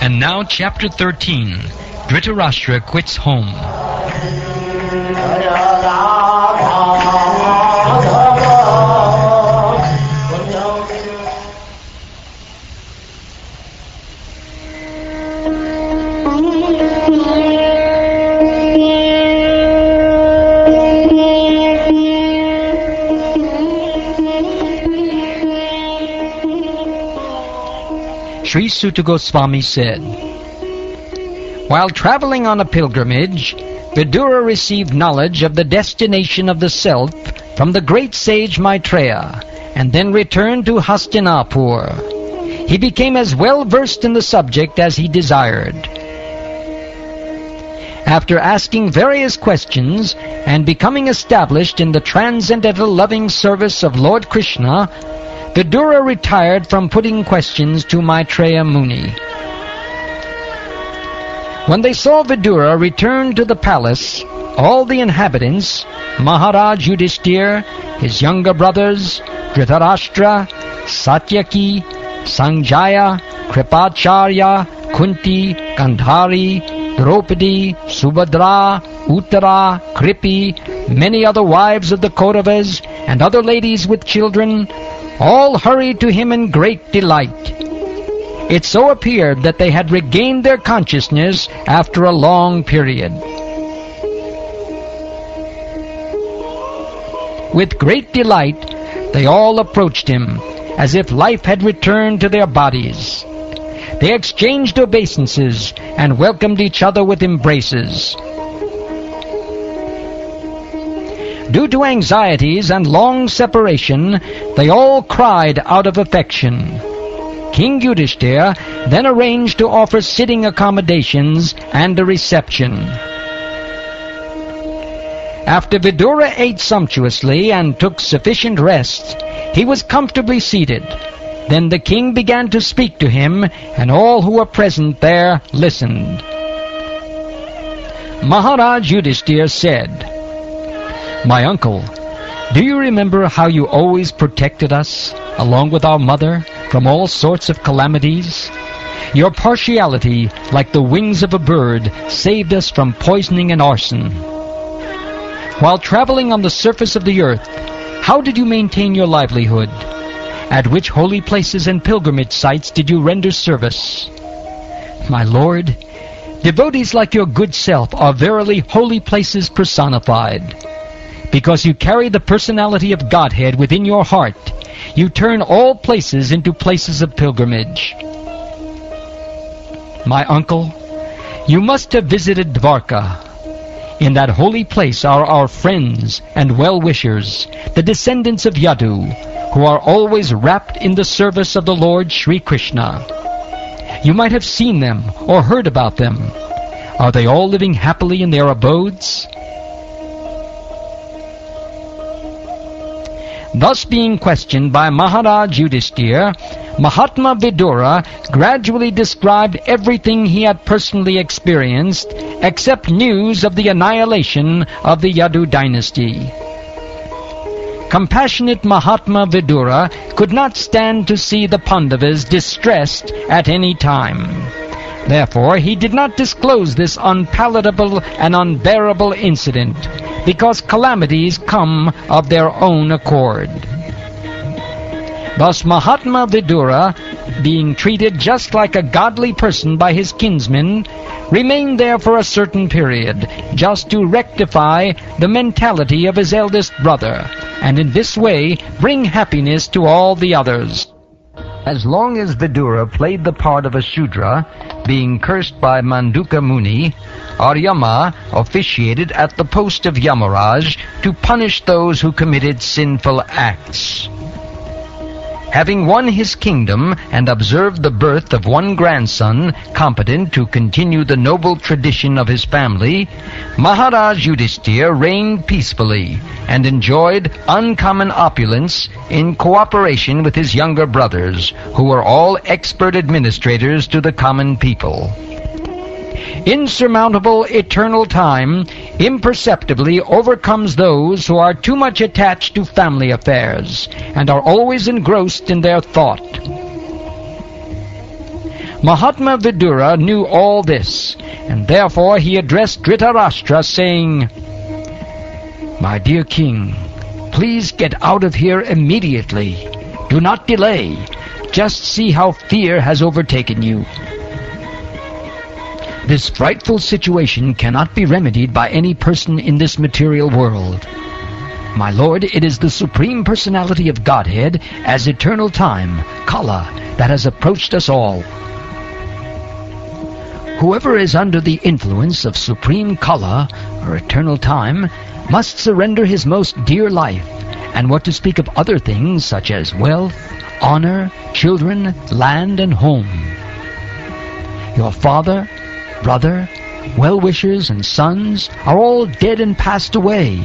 And now chapter 13, Dhritarashtra quits home. Sri Sutta Goswami said, while traveling on a pilgrimage, Vidura received knowledge of the destination of the self from the great sage Maitreya, and then returned to Hastinapur. He became as well versed in the subject as he desired. After asking various questions and becoming established in the transcendental loving service of Lord Krishna, Vidura retired from putting questions to Maitreya Muni. When they saw Vidura return to the palace, all the inhabitants, Maharaj Yudhishthir, his younger brothers, Dhritarashtra, Satyaki, Sanjaya, Kripacharya, Kunti, Gandhari, Draupadi, Subhadra, Uttara, Kripi, many other wives of the Kauravas, and other ladies with children, all hurried to him in great delight. It so appeared that they had regained their consciousness after a long period. With great delight, they all approached him, as if life had returned to their bodies. They exchanged obeisances and welcomed each other with embraces. Due to anxieties and long separation, they all cried out of affection. King Yudhishthir then arranged to offer sitting accommodations and a reception. After Vidura ate sumptuously and took sufficient rest, he was comfortably seated. Then the king began to speak to him, and all who were present there listened. Maharaj Yudhishthir said, "My uncle, do you remember how you always protected us, along with our mother, from all sorts of calamities? Your partiality, like the wings of a bird, saved us from poisoning and arson. While traveling on the surface of the earth, how did you maintain your livelihood? At which holy places and pilgrimage sites did you render service? My lord, devotees like your good self are verily holy places personified. Because you carry the personality of Godhead within your heart, you turn all places into places of pilgrimage. My uncle, you must have visited Dvarka. In that holy place are our friends and well-wishers, the descendants of Yadu, who are always wrapped in the service of the Lord Sri Krishna. You might have seen them or heard about them. Are they all living happily in their abodes?" Thus being questioned by Maharaj Yudhishthir, Mahatma Vidura gradually described everything he had personally experienced, except news of the annihilation of the Yadu dynasty. Compassionate Mahatma Vidura could not stand to see the Pandavas distressed at any time. Therefore, he did not disclose this unpalatable and unbearable incident, because calamities come of their own accord. Thus Mahatma Vidura, being treated just like a godly person by his kinsmen, remained there for a certain period, just to rectify the mentality of his eldest brother, and in this way bring happiness to all the others. As long as Vidura played the part of a Shudra, being cursed by Manduka Muni, Aryama officiated at the post of Yamaraj to punish those who committed sinful acts. Having won his kingdom and observed the birth of one grandson competent to continue the noble tradition of his family, Maharaj Yudhishthir reigned peacefully and enjoyed uncommon opulence in cooperation with his younger brothers, who were all expert administrators to the common people. Insurmountable eternal time imperceptibly overcomes those who are too much attached to family affairs and are always engrossed in their thought. Mahatma Vidura knew all this, and therefore he addressed Dhritarashtra, saying, "My dear king, please get out of here immediately. Do not delay. Just see how fear has overtaken you. This frightful situation cannot be remedied by any person in this material world. My lord, it is the Supreme Personality of Godhead as eternal time, Kala, that has approached us all. Whoever is under the influence of Supreme Kala, or eternal time, must surrender his most dear life, and what to speak of other things such as wealth, honor, children, land, and home. Your father, brother, well-wishers, and sons are all dead and passed away.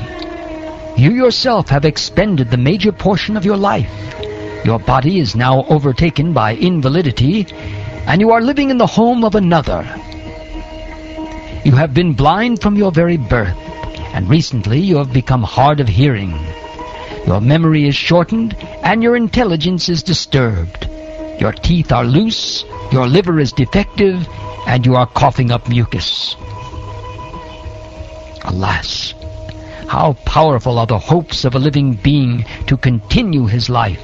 You yourself have expended the major portion of your life. Your body is now overtaken by invalidity, and you are living in the home of another. You have been blind from your very birth, and recently you have become hard of hearing. Your memory is shortened, and your intelligence is disturbed. Your teeth are loose, your liver is defective, and you are coughing up mucus. Alas, how powerful are the hopes of a living being to continue his life!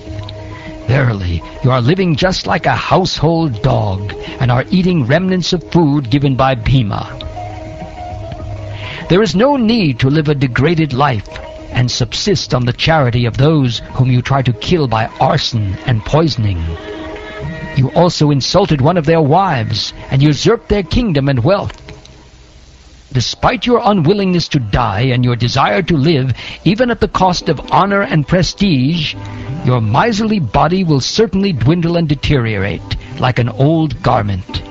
Verily, you are living just like a household dog, and are eating remnants of food given by Bhima. There is no need to live a degraded life and subsist on the charity of those whom you try to kill by arson and poisoning. You also insulted one of their wives and usurped their kingdom and wealth. Despite your unwillingness to die and your desire to live, even at the cost of honor and prestige, your miserly body will certainly dwindle and deteriorate like an old garment.